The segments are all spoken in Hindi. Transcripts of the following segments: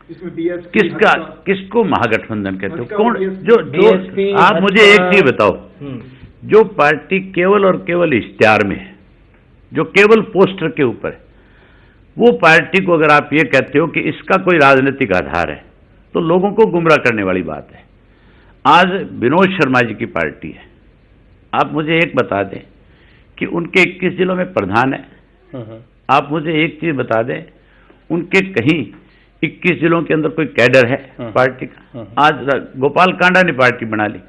इसमें बीएसपी किसको महागठबंधन कहते हो? कौन जो आप मुझे एक चीज बताओ, जो पार्टी केवल और केवल इश्तेहार में है, जो केवल पोस्टर के ऊपर है, वो पार्टी को अगर आप ये कहते हो कि इसका कोई राजनीतिक आधार है, तो लोगों को गुमराह करने वाली बात है। आज विनोद शर्मा जी की पार्टी है, आप मुझे एक बता दें कि उनके 21 जिलों में प्रधान है। आप मुझे एक चीज बता दें, उनके कहीं 21 जिलों के अंदर कोई कैडर है पार्टी का? आज गोपाल कांडा ने पार्टी बना ली,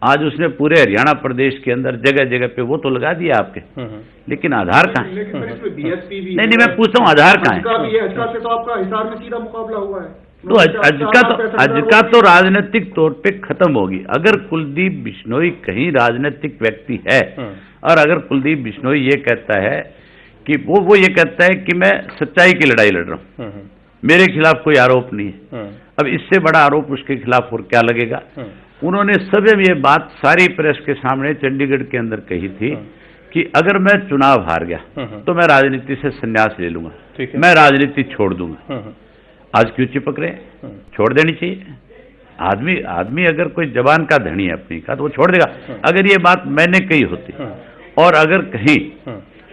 आज उसने पूरे हरियाणा प्रदेश के अंदर जगह जगह पे वो तो लगा दिया आपके, लेकिन आधार कहाँ है? नहीं, मैं पूछता हूँ आधार कहाँ है? तो आपका हिसार में सीधा मुकाबला हुआ है, तो अजका तो राजनीतिक तौर पे खत्म होगी। अगर कुलदीप बिश्नोई कहीं राजनीतिक व्यक्ति है, और अगर कुलदीप बिश्नोई ये कहता है कि वो ये कहता है कि मैं सच्चाई की लड़ाई लड़ रहा हूं, मेरे खिलाफ कोई आरोप नहीं है, अब इससे बड़ा आरोप उसके खिलाफ और क्या लगेगा? उन्होंने सभी ये बात सारी प्रेस के सामने चंडीगढ़ के अंदर कही थी कि अगर मैं चुनाव हार गया तो मैं राजनीति से संन्यास ले लूंगा, मैं राजनीति छोड़ दूंगा। आज क्यों चिपक रहे हैं? छोड़ देनी चाहिए। आदमी अगर कोई जबान का धनी है अपनी का, तो वो छोड़ देगा। अगर ये बात मैंने कही होती और अगर कहीं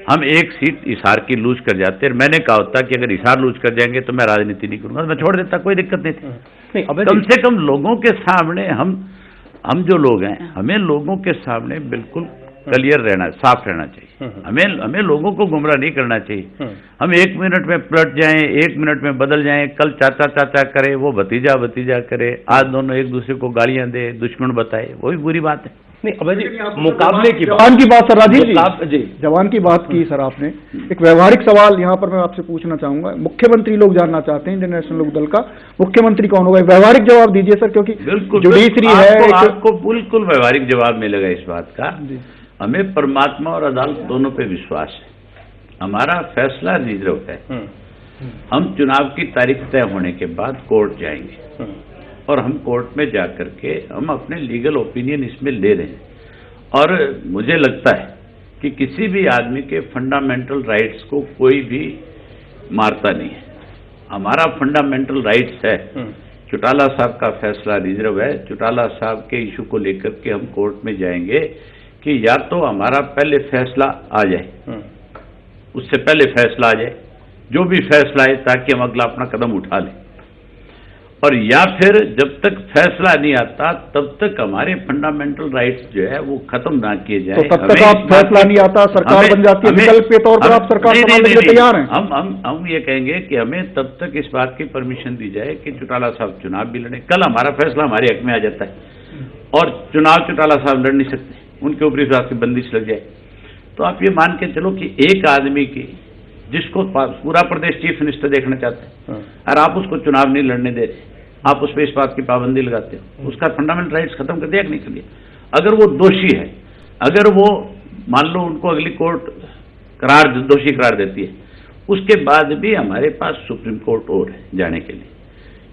हम एक सीट हिसार की लूज कर जाते और मैंने कहा होता कि अगर हिसार लूज कर जाएंगे तो मैं राजनीति नहीं करूंगा, तो मैं छोड़ देता, कोई दिक्कत नहीं थी। कम से कम लोगों के सामने हम जो लोग हैं, हमें लोगों के सामने बिल्कुल क्लियर रहना, साफ रहना चाहिए। हमें लोगों को गुमराह नहीं करना चाहिए। हम 1 मिनट में पलट जाएं, 1 मिनट में बदल जाएं, कल चाचा करे, वो भतीजा करे, आज दोनों एक दूसरे को गालियां दे, दुश्मन बताए, वो भी बुरी बात है। नहीं, अभय जी, मुकाबले की जवान की बात सर, राजीव जी जवान की बात की सर आपने। एक व्यवहारिक सवाल यहाँ पर मैं आपसे पूछना चाहूंगा, मुख्यमंत्री लोग जानना चाहते हैं इंडियन नेशनल लोक दल का मुख्यमंत्री कौन होगा? व्यवहारिक जवाब दीजिए सर, क्योंकि जुडिशरी है। आपको बिल्कुल व्यवहारिक जवाब मिलेगा इस बात का। हमें परमात्मा और अदालत दोनों पे विश्वास है, हमारा फैसला रिजर्व है। हम चुनाव की तारीख तय होने के बाद कोर्ट जाएंगे और हम कोर्ट में जाकर के हम अपने लीगल ओपिनियन इसमें ले रहे हैं। और मुझे लगता है कि किसी भी आदमी के फंडामेंटल राइट्स को कोई भी मारता नहीं है। हमारा फंडामेंटल राइट्स है, चौटाला साहब का फैसला रिजर्व है। चौटाला साहब के इशू को लेकर के हम कोर्ट में जाएंगे कि या तो हमारा पहले फैसला आ जाए, उससे पहले फैसला आ जाए, जो भी फैसला है, ताकि हम अगला अपना कदम उठा लें, और या फिर जब तक फैसला नहीं आता तब तक हमारे फंडामेंटल राइट्स जो है वो खत्म ना किए जाए। तो तब तक आप फैसला नहीं आता, सरकार बन जाती है, विकल्प के तौर पर आप सरकार संभालने के लिए तैयार हैं? हम ये कहेंगे कि हमें तब तक इस बात की परमिशन दी जाए कि चौटाला साहब चुनाव भी लड़े। कल हमारा फैसला हमारे हक में आ जाता है और चुनाव चौटाला साहब लड़ नहीं सकते, उनके ऊपर इस बात की बंदिश लग जाए, तो आप ये मान के चलो कि एक आदमी की, जिसको पूरा प्रदेश चीफ मिनिस्टर देखना चाहते हैं, और आप उसको चुनाव नहीं लड़ने दे रहे, आप उस पर इस बात की पाबंदी लगाते हो, उसका फंडामेंटल राइट्स खत्म कर दिया कि नहीं कर दिया? अगर वो दोषी है, अगर वो मान लो उनको अगली कोर्ट दोषी करार देती है, उसके बाद भी हमारे पास सुप्रीम कोर्ट और है जाने के लिए।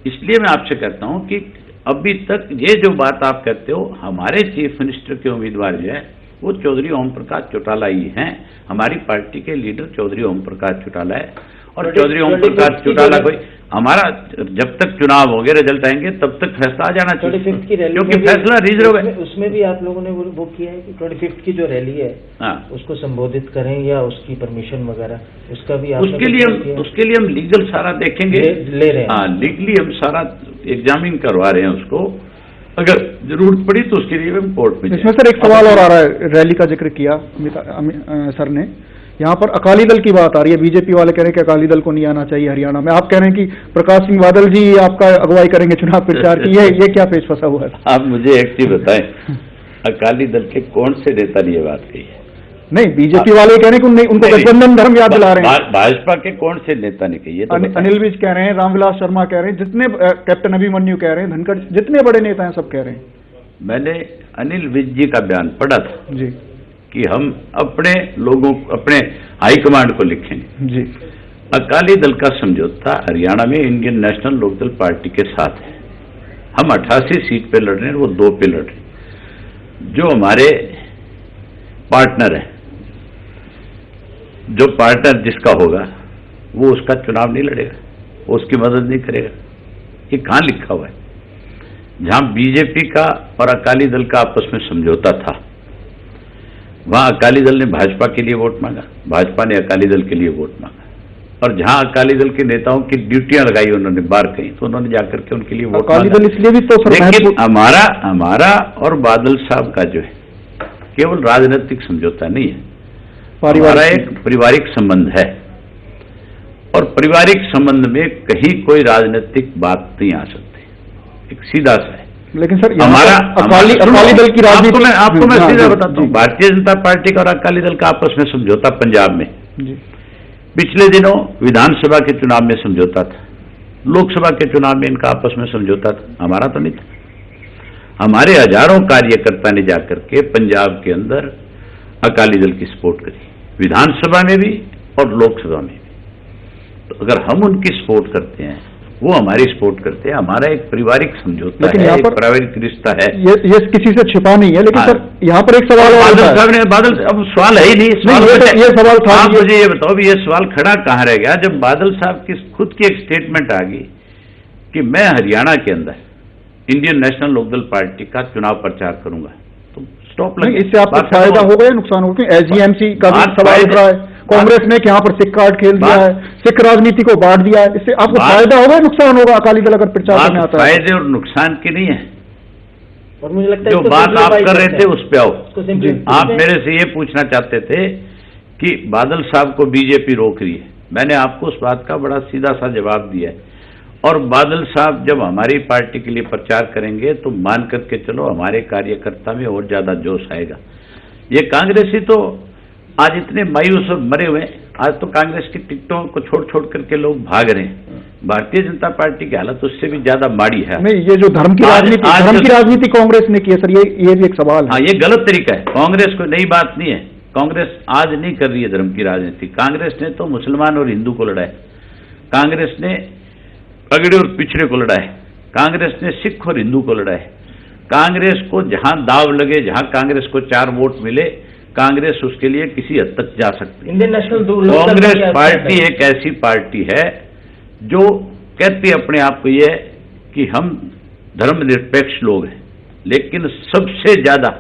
इसलिए मैं आपसे कहता हूं कि अभी तक ये जो बात आप कहते हो, हमारे चीफ मिनिस्टर के उम्मीदवार जो है वो चौधरी ओम प्रकाश चौटाला ही हैं। हमारी पार्टी के लीडर चौधरी ओम प्रकाश चौटाला है, और चौधरी ओम प्रकाश चौटाला कोई हमारा, जब तक चुनाव होंगे, रिजल्ट आएंगे, तब तक फैसला आ जाना चाहिए, क्योंकि फैसला रिजर्व है। उसमें भी आप लोगों ने वो किया है कि 25 की जो रैली है उसको संबोधित करें या उसकी परमिशन वगैरह, उसका भी उसके लिए हम लीगल सारा देखेंगे, ले रहे हैं। हाँ, लीगली हम सारा एग्जामिन करवा रहे हैं उसको, अगर जरूरत पड़ी तो उसके लिए हम कोर्ट में। इसमें सर एक सवाल और आ रहा है, रैली का जिक्र किया सर ने, यहाँ पर अकाली दल की बात आ रही है। बीजेपी वाले कह रहे हैं कि अकाली दल को नहीं आना चाहिए हरियाणा में, आप कह रहे हैं कि प्रकाश सिंह बादल जी आपका अगुवाई करेंगे चुनाव प्रचार की, ये क्या पेच फंसा हुआ है? आप मुझे एक चीज बताएं, अकाली दल के कौन से नेता ने ये बात कही है? नहीं, बीजेपी वाले कह रहे हैं कि उनको गठबंधन धर्म याद दिला रहे हैं। भाजपा के कौन से नेता ने कही है? अनिल विज कह रहे हैं, रामविलास शर्मा कह रहे हैं, जितने कैप्टन अभिमन्यु कह रहे हैं, धनखड़, जितने बड़े नेता हैं सब कह रहे हैं। मैंने अनिल विज जी का बयान पढ़ा था जी कि हम अपने लोगों, अपने हाईकमांड को लिखेंगे जी। अकाली दल का समझौता हरियाणा में इंडियन नेशनल लोक दल पार्टी के साथ है। हम 88 सीट पे लड़ रहे हैं, वो 2 पे लड़ रहे हैं। जो हमारे पार्टनर है, जो पार्टनर जिसका होगा वो उसका चुनाव नहीं लड़ेगा, वो उसकी मदद नहीं करेगा। ये कहाँ लिखा हुआ है? जहां बीजेपी का और अकाली दल का आपस में समझौता था, वहां अकाली दल ने भाजपा के लिए वोट मांगा, भाजपा ने अकाली दल के लिए वोट मांगा, और जहां अकाली दल के नेताओं की ड्यूटियां लगाई उन्होंने बार कहीं, तो उन्होंने जाकर के उनके लिए वोट अकाली दल इसलिए भी तो लेकिन हमारा और बादल साहब का जो है केवल राजनीतिक समझौता नहीं है, हमारा एक पारिवारिक संबंध है, और पारिवारिक संबंध में कहीं कोई राजनीतिक बात नहीं आ सकती, एक सीधा सा है। लेकिन सर हमारा अकाली दल की राजनीति आपको मैं सीधा बताता हूँ, भारतीय जनता पार्टी का और अकाली दल का आपस में समझौता पंजाब में पिछले दिनों विधानसभा के चुनाव में समझौता था, लोकसभा के चुनाव में इनका आपस में समझौता था, हमारा तो नहीं था। हमारे हजारों कार्यकर्ता ने जाकर के पंजाब के अंदर अकाली दल की सपोर्ट करी, विधानसभा में भी और लोकसभा में भी। तो अगर हम उनकी सपोर्ट करते हैं, वो हमारी सपोर्ट करते हैं, हमारा एक पारिवारिक समझौता है, एक पारिवारिक रिश्ता है, ये किसी से छिपा नहीं है। लेकिन सर यहाँ पर एक सवाल बादल साहब ने अब सवाल है ही नहीं, ये सवाल था। आप मुझे ये बताओ भी ये सवाल खड़ा कहाँ रह गया जब बादल साहब की खुद की एक स्टेटमेंट आ गई कि मैं हरियाणा के अंदर इंडियन नेशनल लोकदल पार्टी का चुनाव प्रचार करूंगा, तो स्टॉप लगे। इससे आपको फायदा होगा या नुकसान होगा? एसजीएमसी का भी सवाल उठ रहा है, कांग्रेस ने यहाँ पर सिख कार्ड खेल दिया है, सिख राजनीति को बांट दिया है, इससे आपको फायदा होगा या नुकसान होगा अकाली दल अगर प्रचार करने आता है? फायदे और नुकसान की नहीं है, और मुझे लगता है जो बात आप कर रहे थे उस पे आओ। आप पे मेरे से ये पूछना चाहते थे कि बादल साहब को बीजेपी रोक रही है, मैंने आपको उस बात का बड़ा सीधा सा जवाब दिया है। और बादल साहब जब हमारी पार्टी के लिए प्रचार करेंगे तो मान करके चलो हमारे कार्यकर्ता में और ज्यादा जोश आएगा। ये कांग्रेसी तो आज इतने मायूस और मरे हुए, आज तो कांग्रेस की टिकटों को छोड़ छोड़ करके लोग भाग रहे हैं। भारतीय जनता पार्टी की हालत उससे भी ज्यादा माड़ी है। नहीं, ये जो धर्म की राजनीति कांग्रेस ने की है सर, ये भी एक सवाल है। हाँ, ये गलत तरीका है, कांग्रेस कोई नई बात नहीं है, कांग्रेस आज नहीं कर रही है धर्म की राजनीति। कांग्रेस ने तो मुसलमान और हिंदू को लड़ा है, कांग्रेस ने अगड़े और पिछड़े को लड़ा है, कांग्रेस ने सिख और हिंदू को लड़ा है। कांग्रेस को जहां दाव लगे, जहां कांग्रेस को 4 वोट मिले, कांग्रेस उसके लिए किसी हद तक जा सकती है। इंडियन नेशनल कांग्रेस पार्टी एक ऐसी पार्टी है जो कहती है अपने आप को ये कि हम धर्मनिरपेक्ष लोग हैं, लेकिन सबसे ज्यादा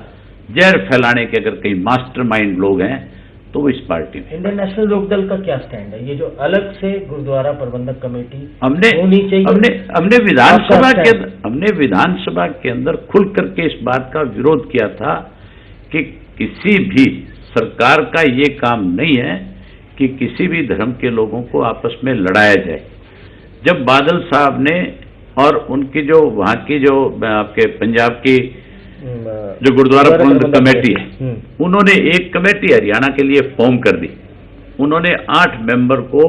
जहर फैलाने के अगर कहीं मास्टरमाइंड लोग हैं तो वो इस पार्टी में। इंडियन नेशनल लोकदल का क्या स्टैंड है? ये जो अलग से गुरुद्वारा प्रबंधक कमेटी हमने विधानसभा के अंदर खुल करके इस बात का विरोध किया था कि किसी भी सरकार का ये काम नहीं है कि किसी भी धर्म के लोगों को आपस में लड़ाया जाए। जब बादल साहब ने और उनकी जो वहां की जो आपके पंजाब की जो गुरुद्वारा प्रबंधक कमेटी है, उन्होंने एक कमेटी हरियाणा के लिए फॉर्म कर दी, उन्होंने 8 मेंबर को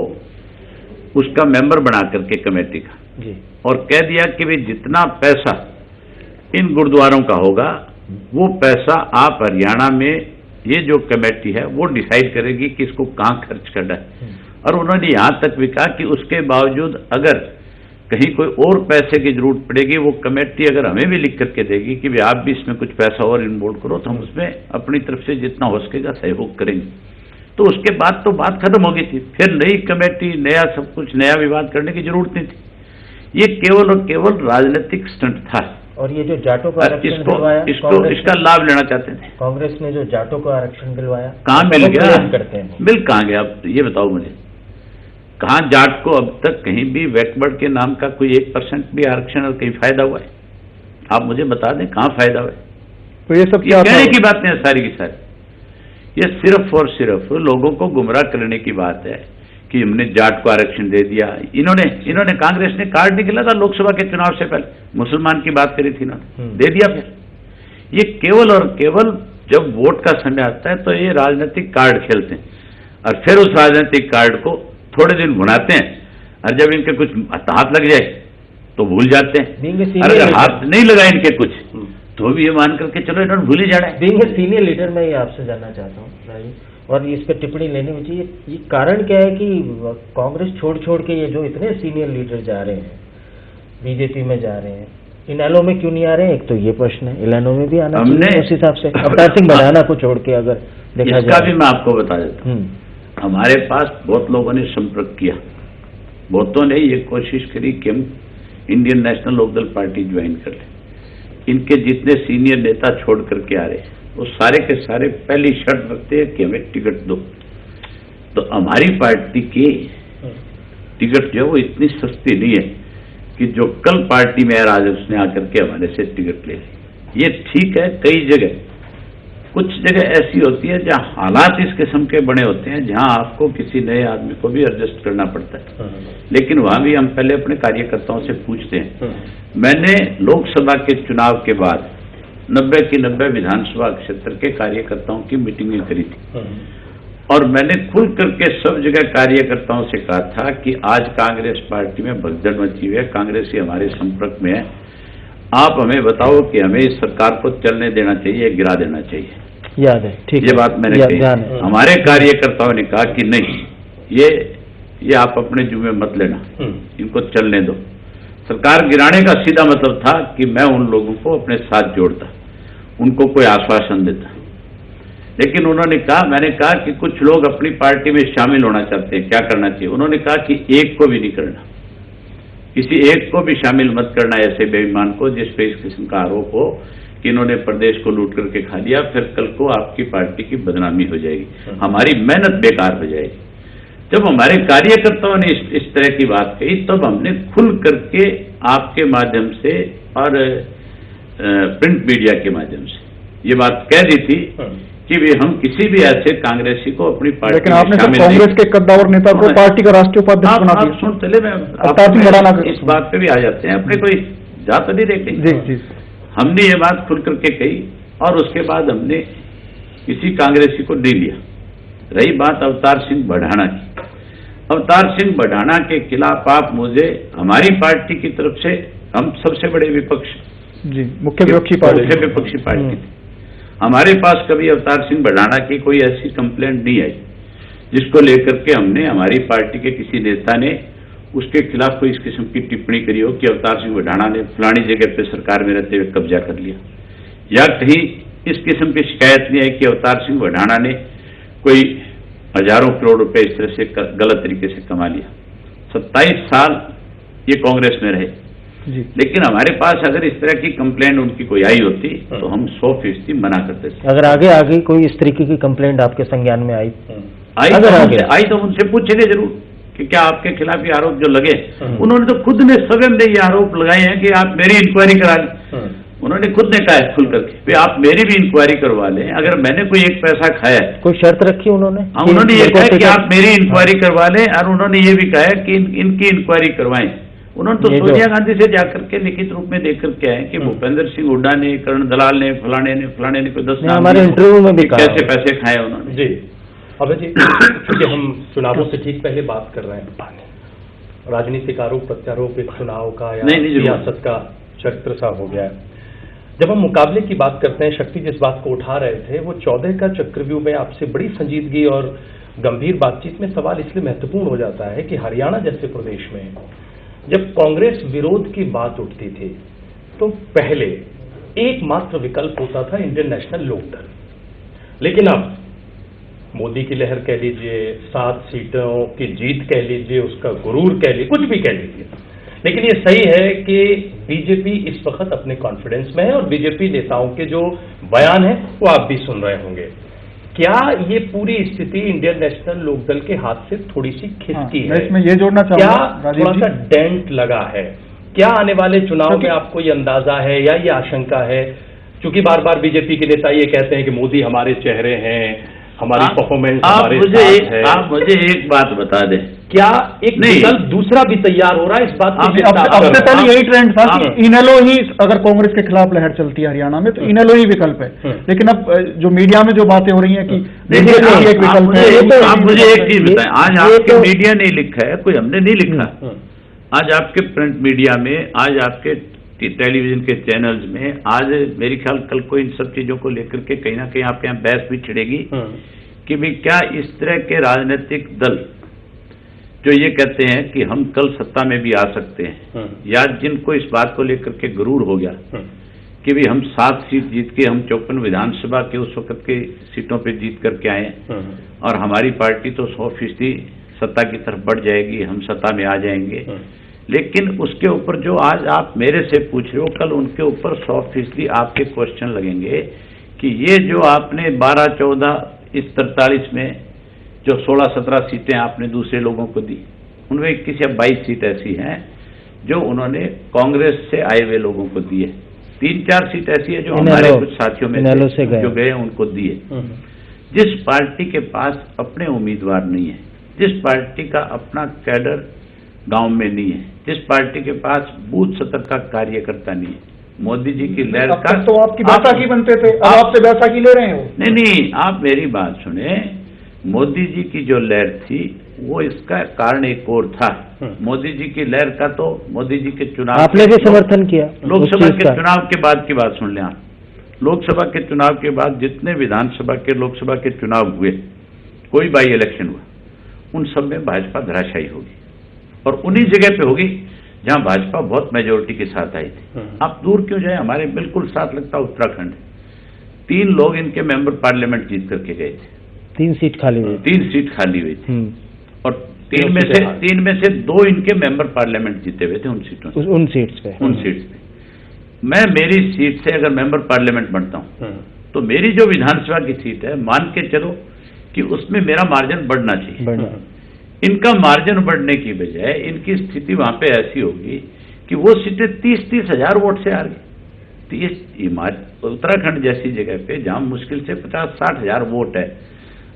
उसका मेंबर बना करके कमेटी का जी, और कह दिया कि भाई जितना पैसा इन गुरुद्वारों का होगा वो पैसा आप हरियाणा में ये जो कमेटी है वो डिसाइड करेगी कि इसको कहाँ खर्च करना है। और उन्होंने यहां तक भी कहा कि उसके बावजूद अगर कहीं कोई और पैसे की जरूरत पड़ेगी, वो कमेटी अगर हमें भी लिख करके देगी कि भाई आप भी इसमें कुछ पैसा और इन्वॉल्व करो, तो हम उसमें अपनी तरफ से जितना हो सकेगा सहयोग करेंगे। तो उसके बाद तो बात खत्म हो गई थी, फिर नई कमेटी, नया सब कुछ, नया विवाद करने की जरूरत नहीं थी। ये केवल और केवल राजनीतिक स्टंट था। और ये जो जाटों को आरक्षण दिलवाया, इसका लाभ लेना चाहते थे। कांग्रेस ने जो जाटों को आरक्षण दिलवाया, कहाँ मिल गया? करते हैं मिल कहाँ गया? आप ये बताओ मुझे, कहाँ जाट को अब तक कहीं भी बैकवर्ड के नाम का कोई 1% भी आरक्षण और कहीं फायदा हुआ है? आप मुझे बता दें कहाँ फायदा हुआ है? तो ये सब क्या कहने की बातें हैं सारी की सारी, ये सिर्फ और सिर्फ लोगों को गुमराह करने की बात है कि हमने जाट को आरक्षण दे दिया। इन्होंने कांग्रेस ने कार्ड निकला था लोकसभा के चुनाव से पहले, मुसलमान की बात करी थी ना, दे दिया। फिर ये केवल और केवल जब वोट का समय आता है तो ये राजनीतिक कार्ड खेलते हैं, और फिर उस राजनीतिक कार्ड को थोड़े दिन भुनाते हैं, और जब इनके कुछ हाथ लग जाए तो भूल जाते हैं। और अगर हाथ नहीं लगा इनके कुछ तो भी ये मान करके चलो इन्होंने भूल ही जाना है। बीइंग ए सीनियर लीडर मैं ये आपसे जानना चाहता हूँ राजीव, और इस पर टिप्पणी लेनी भी चाहिए। ये कारण क्या है कि कांग्रेस छोड़ के ये जो इतने सीनियर लीडर जा रहे हैं, बीजेपी में जा रहे हैं, इनेलो में क्यों नहीं आ रहे हैं? एक तो ये प्रश्न है, इनेलो में भी आना चाहिए उस हिसाब से। अवतार सिंह भडाना को छोड़ के अगर देखा जाए, इसका भी मैं आपको बता देता हूँ। हमारे पास बहुत लोगों ने संपर्क किया, बहुतों ने ये कोशिश करी कि हम Indian National Lokdal party join कर ले। इनके जितने सीनियर नेता छोड़ करके आ रहे हैं वो सारे के सारे पहली शर्त रखते हैं कि हमें टिकट दो। तो हमारी पार्टी की टिकट जो है वो इतनी सस्ती नहीं है कि जो कल पार्टी में आज उसने आकर के हमारे से टिकट ले ली। ये ठीक है, कई जगह कुछ जगह ऐसी होती है जहां हालात इस किस्म के बने होते हैं जहां आपको किसी नए आदमी को भी एडजस्ट करना पड़ता है, लेकिन वहां भी हम पहले अपने कार्यकर्ताओं से पूछते हैं। मैंने लोकसभा के चुनाव के बाद 90 की 90 विधानसभा क्षेत्र के कार्यकर्ताओं की मीटिंगें करी थी और मैंने खुल करके सब जगह कार्यकर्ताओं से कहा था कि आज कांग्रेस पार्टी में भगदड़ मची हुई है, कांग्रेस ही हमारे संपर्क में है, आप हमें बताओ कि हमें इस सरकार को चलने देना चाहिए, गिरा देना चाहिए। याद है, ठीक है, ये बात मैंने कही। हमारे कार्यकर्ताओं ने कहा कि नहीं, ये आप अपने जुम्मे मत लेना, इनको चलने दो। सरकार गिराने का सीधा मतलब था कि मैं उन लोगों को अपने साथ जोड़ता, उनको कोई आश्वासन देता। लेकिन उन्होंने कहा, मैंने कहा कि कुछ लोग अपनी पार्टी में शामिल होना चाहते हैं, क्या करना चाहिए? उन्होंने कहा कि एक को भी नहीं करना, किसी एक को भी शामिल मत करना ऐसे बेईमान को जिस पे इस किस्म का आरोप हो कि इन्होंने प्रदेश को लूट करके खा लिया, फिर कल को आपकी पार्टी की बदनामी हो जाएगी, हमारी मेहनत बेकार हो जाएगी। जब हमारे कार्यकर्ताओं ने इस तरह की बात कही तब हमने खुल करके आपके माध्यम से और प्रिंट मीडिया के माध्यम से ये बात कह दी थी कि भी हम किसी भी ऐसे कांग्रेसी को अपनी पार्टी लेकिन आपने तो कांग्रेस के कद्दावर नेता को पार्टी का राष्ट्रीय उपाध्यक्ष बना दिया। सुन चले, मैं इस बात पे भी आ जाते हैं, अपने कोई जात नहीं देखें। हमने ये बात खुल करके कही और उसके बाद हमने किसी कांग्रेसी को नहीं लिया। रही बात अवतार सिंह बढ़ाना की, अवतार सिंह बढ़ाना के खिलाफ आप मुझे हमारी पार्टी की तरफ से, हम सबसे बड़े विपक्ष मुख्य विपक्षी पार्टी थी, हमारे पास कभी अवतार सिंह बढ़ाना की कोई ऐसी कंप्लेंट नहीं आई जिसको लेकर के हमने हमारी पार्टी के किसी नेता ने उसके खिलाफ कोई इस किस्म की टिप्पणी करी हो कि अवतार सिंह बढ़ाना ने फलानी जगह पे सरकार में रहते हुए कब्जा कर लिया, या कहीं इस किस्म की शिकायत नहीं आई कि अवतार सिंह बढ़ाना ने कोई हजारों करोड़ रुपए इस तरह से गलत तरीके से कमा लिया। 27 साल ये कांग्रेस में रहे, लेकिन हमारे पास अगर इस तरह की कंप्लेंट उनकी कोई आई होती तो हम 100% मना करते थे। अगर आगे कोई इस तरीके की कंप्लेंट आपके संज्ञान में आई तो उनसे पूछेंगे जरूर कि क्या आपके खिलाफ ये आरोप जो लगे, उन्होंने तो खुद ने स्वयं ने ये आरोप लगाए हैं कि आप मेरी इंक्वायरी करा लें। उन्होंने खुद ने कहा है खुल करके आप मेरी भी इंक्वायरी करवा लें, अगर मैंने कोई एक पैसा खाया है। कोई शर्त रखी उन्होंने? उन्होंने ये कहा कि आप मेरी इंक्वायरी करवा लें, और उन्होंने ये भी कहा है कि इनकी इंक्वायरी करवाएं। उन्होंने तो सोनिया गांधी से जाकर के लिखित रूप में देख करके आए कि भूपेंद्र सिंह हुड्डा ने, करण दलाल ने, फलाने ने कोई 10 हमारे इंटरव्यू में भी कैसे पैसे खाए उन्होंने। जी अभय जी, क्योंकि हम चुनावों से ठीक पहले बात कर रहे हैं, राजनीतिक आरोप प्रत्यारोप एक चुनाव का या सियासत का चरित्र सा हो गया है। जब हम मुकाबले की बात करते हैं, शक्ति जिस बात को उठा रहे थे वो 14 का चक्रव्यूह में आपसे बड़ी संजीदगी और गंभीर बातचीत में सवाल इसलिए महत्वपूर्ण हो जाता है कि हरियाणा जैसे प्रदेश में जब कांग्रेस विरोध की बात उठती थी तो पहले एकमात्र विकल्प होता था इंडियन नेशनल लोकदल, लेकिन अब मोदी की लहर कह लीजिए, 7 सीटों की जीत कह लीजिए, उसका गुरूर कह लीजिए, कुछ भी कह लीजिए, लेकिन ये सही है कि बीजेपी इस वक्त अपने कॉन्फिडेंस में है और बीजेपी नेताओं के जो बयान है वो आप भी सुन रहे होंगे। क्या ये पूरी स्थिति इंडियन नेशनल लोकदल के हाथ से थोड़ी सी खिसकी है? इसमें ये जोड़ना चाहूंगा, क्या थोड़ा सा डेंट लगा है? क्या आने वाले चुनाव में आपको ये अंदाजा है या ये आशंका है? क्योंकि बार बार बीजेपी के नेता ये कहते हैं कि मोदी हमारे चेहरे हैं, हमारी परफॉर्मेंस हमारे साथ है। आप मुझे एक बात बता दें, क्या एक विकल्प दूसरा भी तैयार हो रहा है? इस बात अब से पहले यही ट्रेंड था कि इनेलो ही, अगर कांग्रेस के खिलाफ लहर चलती है हरियाणा में तो इनेलो ही विकल्प है, लेकिन अब जो मीडिया में जो बातें हो रही हैं कि एक विकल्प है। आप मुझे एक चीज बताएं, आज आपके मीडिया ने लिखा है, कोई हमने नहीं लिखा। आज आपके प्रिंट मीडिया में, आज आपके टेलीविजन के चैनल्स में, आज मेरे ख्याल कल को इन सब चीजों को लेकर के कहीं ना कहीं आपके यहाँ बहस भी छिड़ेगी कि भी क्या इस तरह के राजनीतिक दल जो ये कहते हैं कि हम कल सत्ता में भी आ सकते हैं, या जिनको इस बात को लेकर के गुरूर हो गया कि भी हम 7 सीट जीत के, हम 54 विधानसभा के उस वक्त के सीटों पे जीत करके आए और हमारी पार्टी तो 100% सत्ता की तरफ बढ़ जाएगी, हम सत्ता में आ जाएंगे, लेकिन उसके ऊपर जो आज आप मेरे से पूछ रहे हो, कल उनके ऊपर 100% आपके क्वेश्चन लगेंगे कि ये जो आपने 12-14 इस 43 में जो 16-17 सीटें आपने दूसरे लोगों को दी, उनमें 21 या 22 सीट ऐसी हैं जो उन्होंने कांग्रेस से आए हुए लोगों को दिए। 3-4 सीट ऐसी है जो हमारे कुछ साथियों में जो गए उनको दिए। जिस पार्टी के पास अपने उम्मीदवार नहीं है, जिस पार्टी का अपना कैडर गांव में नहीं है, जिस पार्टी के पास बूथ स्तर का कार्यकर्ता नहीं है, मोदी जी की लहर का तो आपकी बैसाखी बनते थे, अब आपसे बैसाखी ले रहे हो। नहीं, आप मेरी बात सुने। मोदी जी की जो लहर थी वो इसका कारण एक और था। मोदी जी की लहर का तो मोदी जी के चुनाव आपने भी समर्थन किया। लोकसभा के चुनाव के बाद की बात सुन लें आप। लोकसभा के चुनाव के बाद जितने विधानसभा के लोकसभा के चुनाव हुए, कोई बाई इलेक्शन हुआ, उन सब में भाजपा धराशायी होगी और उन्हीं जगह पे होगी जहां भाजपा बहुत मेजोरिटी के साथ आई थी। आप दूर क्यों जाए, हमारे बिल्कुल साथ लगता उत्तराखंड, 3 लोग इनके मेंबर पार्लियामेंट जीत करके गए थे। 3 सीट खाली हुई, 3 सीट खाली हुई थी और 3 में से 2 इनके मेंबर पार्लियामेंट जीते हुए थे उन सीटों से, उन सीट्स पे। मैं मेरी सीट से अगर मेंबर पार्लियामेंट बनता हूं तो मेरी जो विधानसभा की सीट है, मान के चलो कि उसमें मेरा मार्जिन बढ़ना चाहिए। इनका मार्जिन बढ़ने की बजाय इनकी स्थिति वहां पे ऐसी होगी कि वो सीटें 30-30 हजार वोट से हार गई। उत्तराखंड जैसी जगह पे जहां मुश्किल से 50-60 हजार वोट है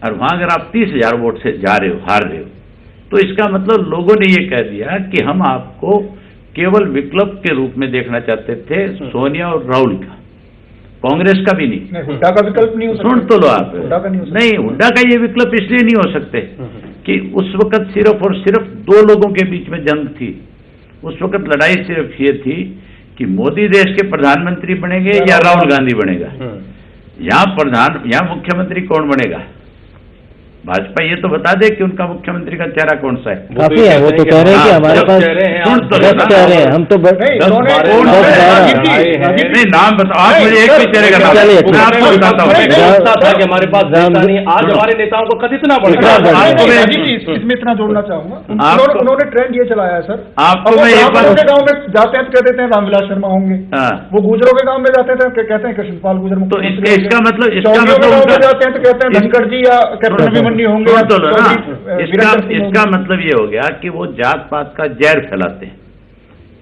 और वहां अगर आप 30 हजार वोट से जा रहे हो, हार रहे हो, तो इसका मतलब लोगों ने ये कह दिया कि हम आपको केवल विकल्प के रूप में देखना चाहते थे, सोनिया और राहुल का, कांग्रेस का भी नहीं। हुड्डा का विकल्प नहीं हो सकता। सुन तो लो आप। नहीं, हुड्डा का ये विकल्प इसलिए नहीं हो सकते कि उस वक्त सिर्फ और सिर्फ 2 लोगों के बीच में जंग थी। उस वक्त लड़ाई सिर्फ ये थी कि मोदी देश के प्रधानमंत्री बनेंगे या राहुल गांधी बनेगा। यहाँ मुख्यमंत्री कौन बनेगा? भाजपा ये तो बता दे कि उनका मुख्यमंत्री का चेहरा कौन सा है। काफी है, वो तो कह रहे हैं कि हमारे पास 10 कह रहे हैं, हम तो नहीं नाम बताओ आप, मुझे एक भी चेहरे का नाम मैं आपको बताता हूँ। हमारे पास आज हमारे नेताओं को कद इतना बढ़ा। इसमें इतना जोड़ना चाहूंगा, उन्होंने ट्रेंड ये चलाया है सर, आपको मैं एक बार गाँव में जाते हैं कह देते हैं रामविलास शर्मा होंगे, वो गुजरों के गाँव में जाते थे कहते हैं कृष्णपाल गुजर। तो इसका मतलब जाते हैं तो कहते हैं धनखड़ जी या कैप्टन होंगे। इसका मतलब ये हो गया कि वो जात पात का जहर फैलाते हैं।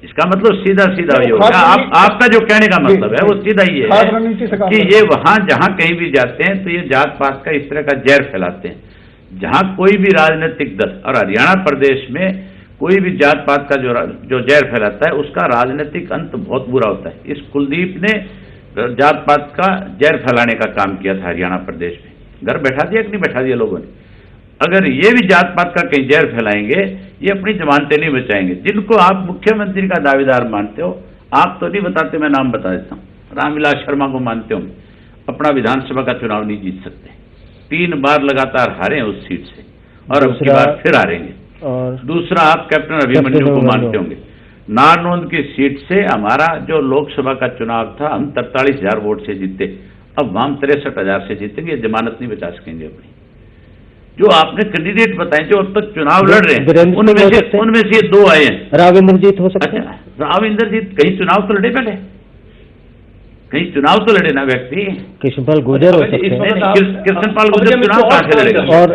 इसका मतलब सीधा ये हो गया। आपका जो कहने का मतलब है वो सीधा ये है कि ये वहां जहां कहीं भी जाते हैं तो ये जात पात का इस तरह का जहर फैलाते हैं। जहां कोई भी राजनीतिक दल, और हरियाणा प्रदेश में कोई भी जात पात का जो जहर फैलाता है उसका राजनीतिक अंत बहुत बुरा होता है। इस कुलदीप ने जात पात का जहर फैलाने का काम किया था हरियाणा प्रदेश में। घर बैठा दिया कि नहीं बैठा दिया लोगों ने। अगर ये भी जात पात का कहीं जहर फैलाएंगे, ये अपनी जमानतें नहीं बचाएंगे। जिनको आप मुख्यमंत्री का दावेदार मानते हो, आप तो नहीं बताते, मैं नाम बता देता हूँ। रामविलास शर्मा को मानते हो, अपना विधानसभा का चुनाव नहीं जीत सकते, 3 बार लगातार हारे उस सीट से और अब की बार फिर हारेंगे। और दूसरा, आप कैप्टन अभिमन्यु को मानते होंगे, नारनौंद की सीट से हमारा जो लोकसभा का चुनाव था हम 43,000 वोट से जीते, अब हम 63,000 से जीतेंगे, जमानत नहीं बचा सकेंगे अपनी। जो आपने कैंडिडेट बताए जो अब तक चुनाव लड़ रहे हैं उनमें से 2 आए हैं। राव इंद्रजीत हो सकते हैं। राव इंद्रजीत कहीं चुनाव तो लड़े, पहले कहीं चुनाव तो लड़े ना व्यक्ति। कृष्णपाल गुर्जर हो सकते हैं। कृष्णपाल गुर्जर चुनाव कहां से लड़ेगा? और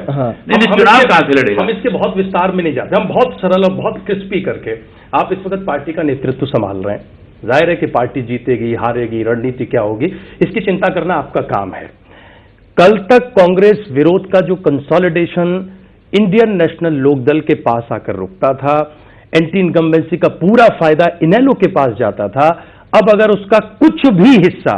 नहीं, चुनाव कहां से लड़ेगा? हम इसके बहुत विस्तार में नहीं जाते, हम बहुत सरल और बहुत क्रिस्पी करके, आप इस वक्त पार्टी का नेतृत्व संभाल रहे हैं, जाहिर है कि पार्टी जीतेगी हारेगी, रणनीति क्या होगी, इसकी चिंता करना आपका काम है। कल तक कांग्रेस विरोध का जो कंसोलिडेशन इंडियन नेशनल लोकदल के पास आकर रुकता था, एंटी इनकम्बेंसी का पूरा फायदा इनेलो के पास जाता था, अब अगर उसका कुछ भी हिस्सा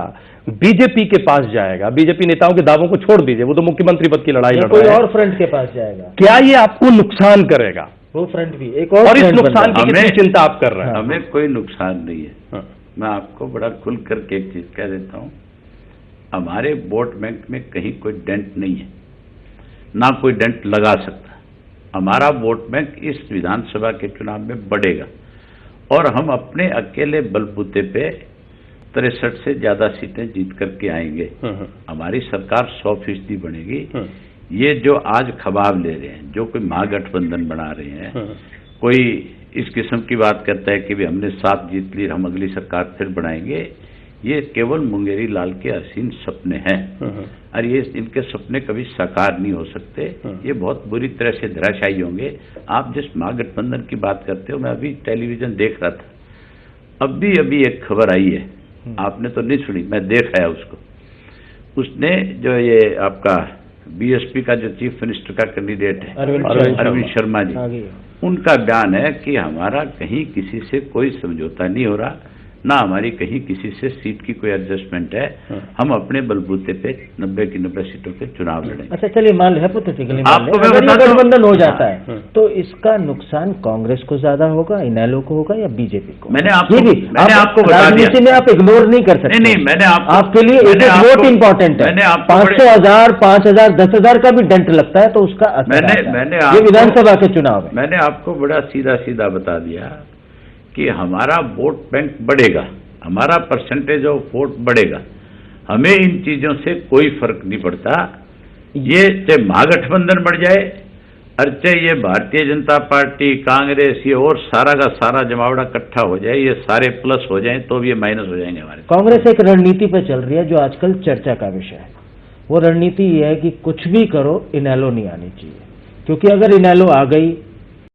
बीजेपी के पास जाएगा, बीजेपी नेताओं के दावों को छोड़ दीजिए, वो तो मुख्यमंत्री पद की लड़ाई लड़ रहे हैं, कोई और फ्रंट के पास जाएगा, क्या ये आपको नुकसान करेगा? वो फ्रंट भी एक और इस नुकसान की कितनी चिंता आप कर रहे हैं? हमें कोई नुकसान नहीं है। मैं आपको बड़ा खुल करके एक चीज कह देता हूं, हमारे वोट बैंक में कहीं कोई डेंट नहीं है, ना कोई डेंट लगा सकता। हमारा वोट बैंक इस विधानसभा के चुनाव में बढ़ेगा और हम अपने अकेले बलबूते पे 63 से ज्यादा सीटें जीत करके आएंगे। हमारी सरकार 100% बनेगी। ये जो आज खबाब ले रहे हैं, जो कोई महागठबंधन बना रहे हैं, कोई इस किस्म की बात करता है कि भी हमने 7 जीत ली, हम अगली सरकार फिर बनाएंगे, ये केवल मुंगेरी लाल के हसीन सपने हैं और ये इनके सपने कभी साकार नहीं हो सकते। ये बहुत बुरी तरह से धराशायी होंगे। आप जिस महागठबंधन की बात करते हो, मैं अभी टेलीविजन देख रहा था, अभी एक खबर आई है, आपने तो नहीं सुनी, मैं देख आया उसको। उसने जो ये आपका बीएसपी का जो चीफ मिनिस्टर का कैंडिडेट है अरविंद शर्मा जी, उनका बयान है कि हमारा कहीं किसी से कोई समझौता नहीं हो रहा, ना हमारी कहीं किसी से सीट की कोई एडजस्टमेंट है, हम अपने बलबूते पे 90 की 90 सीटों पे चुनाव लड़ेंगे। अच्छा चलिए, मान लो हाइपोथेटिकली आपको मैं अगर ये बताता हूं। गठबंधन हो जाता है तो इसका नुकसान कांग्रेस को ज्यादा होगा, इनेलो को होगा या बीजेपी को? मैंने आपको ये भी आपको बता दिया। राजनीति में आप इग्नोर नहीं कर सकते। नहीं, मैंने आपके लिए एक वोट इंपॉर्टेंट है। 500,000, 5,000, 10,000 का भी डेंट लगता है तो उसका असर आता है। ये विधानसभा के चुनाव है। मैंने आपको बड़ा सीधा बता दिया कि हमारा वोट बैंक बढ़ेगा, हमारा परसेंटेज ऑफ वोट बढ़ेगा, हमें इन चीजों से कोई फर्क नहीं पड़ता। ये चाहे महागठबंधन बढ़ जाए और चाहे ये भारतीय जनता पार्टी, कांग्रेस, ये और सारा का सारा जमावड़ा इकट्ठा हो जाए, ये सारे प्लस हो जाए तो ये माइनस हो जाएंगे हमारे। कांग्रेस एक रणनीति पे चल रही है जो आजकल चर्चा का विषय है। वो रणनीति ये है कि कुछ भी करो, इनेलो नहीं आनी चाहिए, क्योंकि अगर इनेलो आ गई